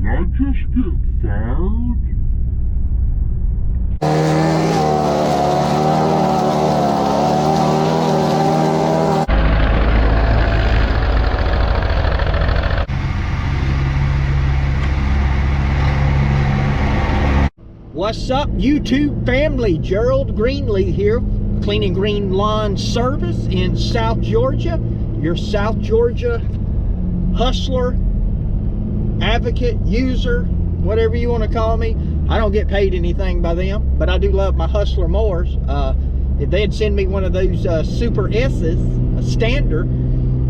I just get fired? What's up, YouTube family? Gerald Greenlee here, Clean and Green Lawn Service in South Georgia. Your South Georgia hustler, advocate, user, whatever you want to call me. I don't get paid anything by them, but I do love my hustler mowers. If they'd send me one of those Super S's, a standard,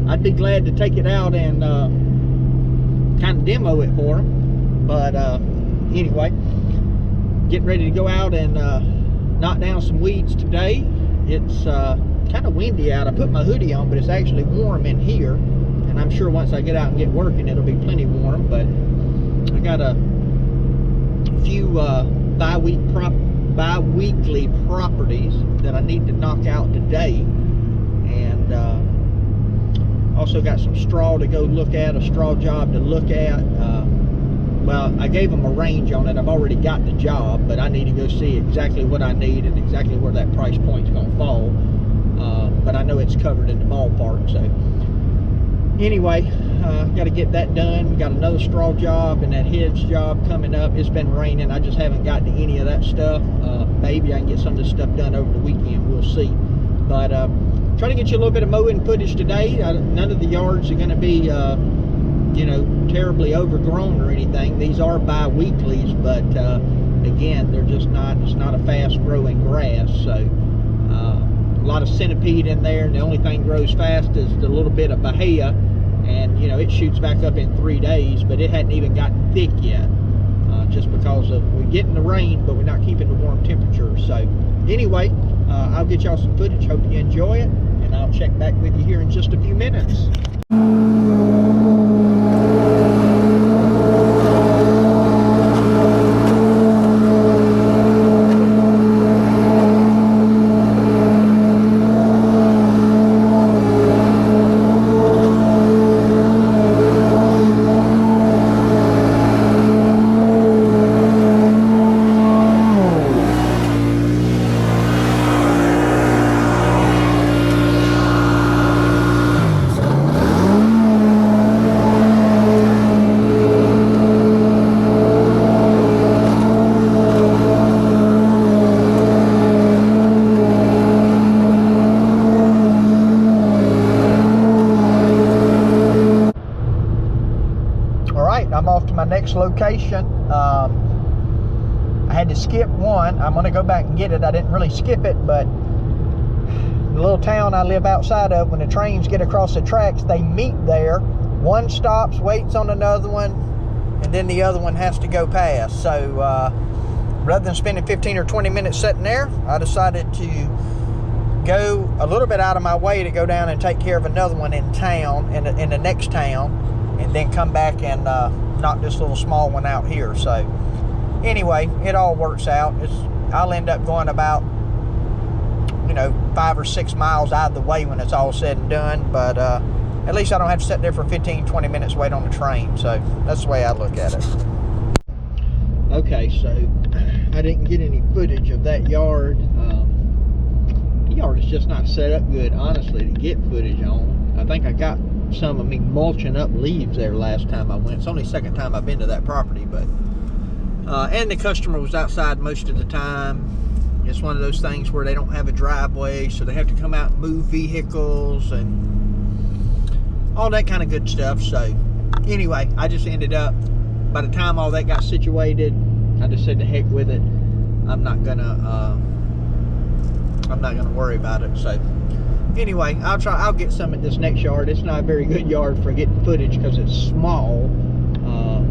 I'd be glad to take it out and kind of demo it for them. But anyway, getting ready to go out and knock down some weeds today. It's kind of windy out. I put my hoodie on, but it's actually warm in here, and I'm sure once I get out and get working it'll be plenty warm. But I got a few bi-weekly properties that I need to knock out today, and also got some straw to go look at, a straw job to look at. Well, I gave them a range on it. I've already got the job, but I need to go see exactly what I need and exactly where that price point's going to fall. But I know it's covered in the ballpark. So anyway, got to get that done. We got another straw job and that hedge job coming up. It's been raining. I just haven't gotten to any of that stuff. Maybe I can get some of this stuff done over the weekend. We'll see. But trying to get you a little bit of mowing footage today. None of the yards are going to be you know, terribly overgrown or anything. These are bi-weeklies, but again, they're just not, it's not a fast growing grass. So a lot of centipede in there, and the only thing grows fast is the little bit of bahia, and you know, it shoots back up in 3 days, but it hadn't even gotten thick yet, just because of we're getting the rain, but we're not keeping the warm temperature. So anyway, I'll get y'all some footage. Hope you enjoy it, and I'll check back with you here in just a few minutes. I'm off to my next location. I had to skip one. I'm going to go back and get it. I didn't really skip it, but the little town I live outside of, when the trains get across the tracks, they meet there. One stops, waits on another one, and then the other one has to go past. So rather than spending 15 or 20 minutes sitting there, I decided to go a little bit out of my way to go down and take care of another one in town, in the next town, and then come back and knock this little small one out here. So anyway, it all works out. I'll end up going about, you know, 5 or 6 miles out of the way when it's all said and done, but at least I don't have to sit there for 15-20 minutes wait on the train. So that's the way I look at it. Okay, so I didn't get any footage of that yard. The yard is just not set up good, honestly, to get footage on. I think I got some of me mulching up leaves there last time I went. It's only the second time I've been to that property, but and the customer was outside most of the time. It's one of those things where they don't have a driveway, so they have to come out and move vehicles and all that kind of good stuff. So anyway, I just ended up, by the time all that got situated, I just said to heck with it. I'm not gonna worry about it. So anyway, I'll get some at this next yard. It's not a very good yard for getting footage because it's small,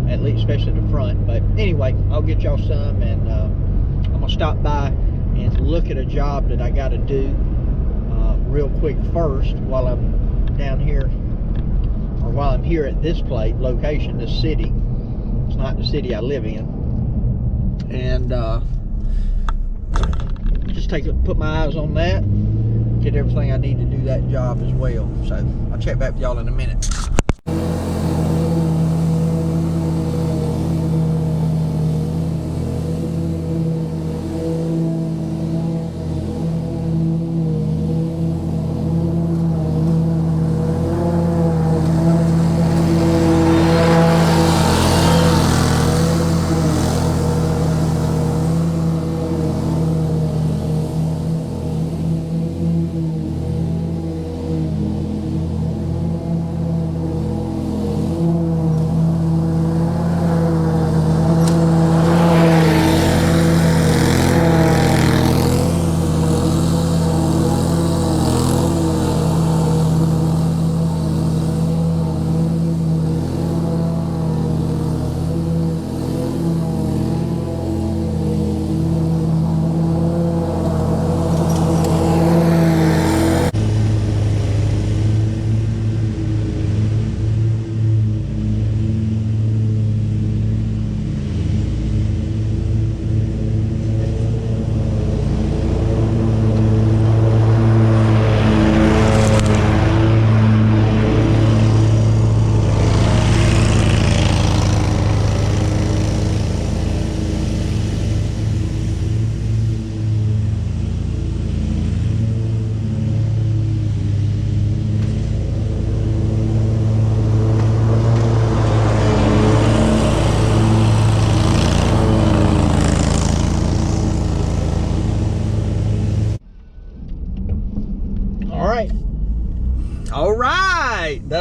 at least especially the front. But anyway, I'll get y'all some, and I'm gonna stop by and look at a job that I got to do real quick first while I'm down here, or while I'm here at this location, this city. It's not the city I live in, and just put my eyes on that, get everything I need to do that job as well. So I'll check back with y'all in a minute.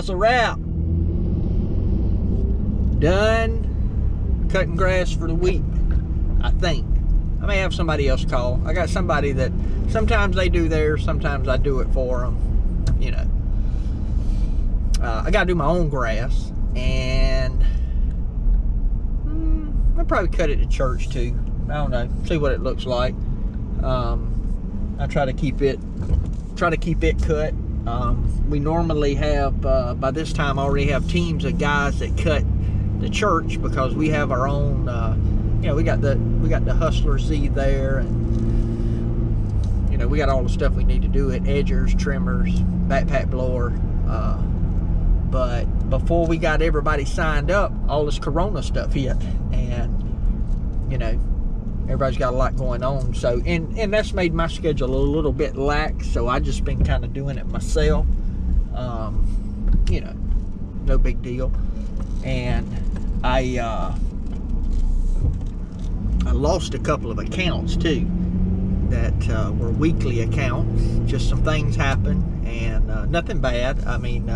That's a wrap. Done cutting grass for the week, I think. I may have somebody else call. I got somebody that sometimes they do theirs, sometimes I do it for them. You know, I got to do my own grass, and I'll probably cut it at church too. I don't know. See what it looks like. I try to keep it cut. We normally have by this time I already have teams of guys that cut the church, because we have our own. You know, we got the Hustler Z there, and you know, we got all the stuff we need to do it: edgers, trimmers, backpack blower. But before we got everybody signed up, all this Corona stuff hit, and you know, everybody's got a lot going on. So, and that's made my schedule a little bit lax. So I just been kind of doing it myself. You know, no big deal. And I lost a couple of accounts too that were weekly accounts. Just some things happened, and nothing bad. I mean,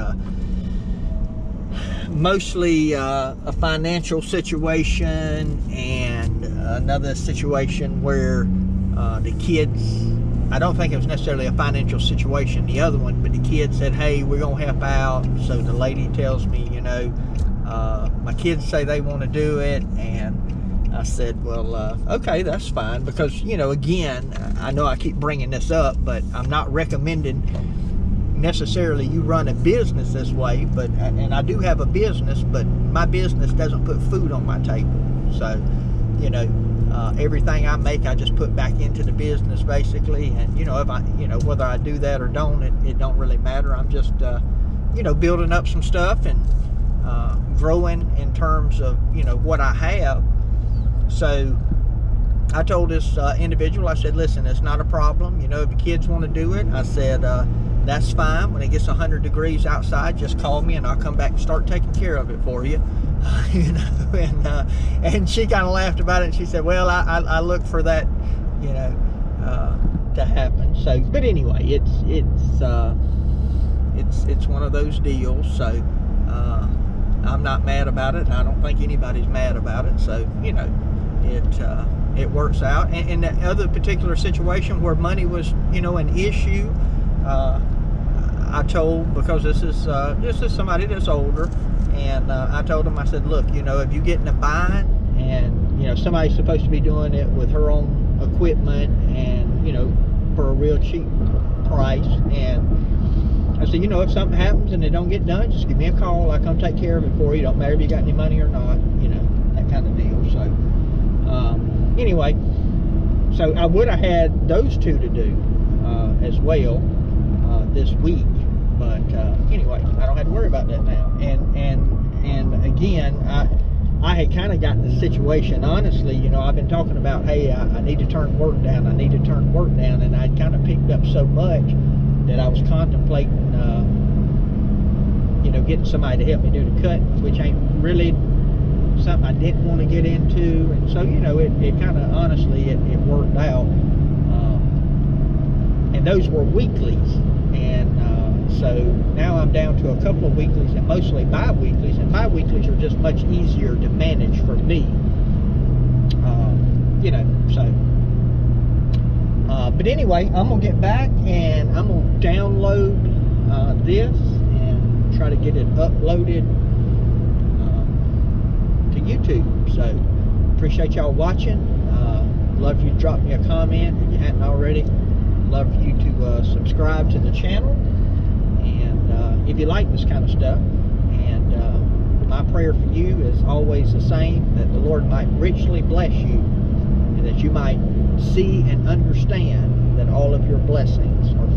mostly a financial situation, and another situation where the kids, I don't think it was necessarily a financial situation, the other one, but the kid said, hey, we're gonna help out. So the lady tells me, you know, my kids say they want to do it, and I said, well, okay, that's fine, because, you know, again, I know I keep bringing this up, but I'm not recommending necessarily you run a business this way, but, and I do have a business, but my business doesn't put food on my table. So, you know, everything I make, I just put back into the business basically. And, you know, if I, you know, whether I do that or don't, it don't really matter. I'm just, you know, building up some stuff and growing in terms of, you know, what I have. So I told this individual, I said, listen, it's not a problem. You know, if the kids want to do it, I said, that's fine. When it gets 100 degrees outside, just call me and I'll come back and start taking care of it for you. You know, and she kind of laughed about it, and she said, well, I look for that, you know, to happen. So, but anyway, it's one of those deals. So I'm not mad about it, and I don't think anybody's mad about it. So, you know, it works out. And in the other particular situation where money was, you know, an issue, I told, because this is somebody that's older, and I told him, I said, look, you know, if you get in a bind, and, you know, somebody's supposed to be doing it with her own equipment, and, you know, for a real cheap price, and I said, you know, if something happens and it don't get done, just give me a call. I'll come take care of it for you. Don't matter if you got any money or not, you know, that kind of deal. So anyway, so I would have had those two to do as well this week, but anyway, I don't have to worry about that now. And again, I had kind of got the situation, honestly, you know, I've been talking about, hey, I need to turn work down, and I'd kind of picked up so much that I was contemplating, you know, getting somebody to help me do the cut, which ain't really something I didn't want to get into. And so, you know, it kind of, honestly, it worked out. And those were weeklies. And so now I'm down to a couple of weeklies and mostly bi-weeklies. And bi-weeklies are just much easier to manage for me. You know, so. But anyway, I'm going to get back and I'm going to download this and try to get it uploaded to YouTube. So, appreciate y'all watching. Love you to drop me a comment if you hadn't already. Love for you to subscribe to the channel. And if you like this kind of stuff. And my prayer for you is always the same, that the Lord might richly bless you, and that you might see and understand that all of your blessings are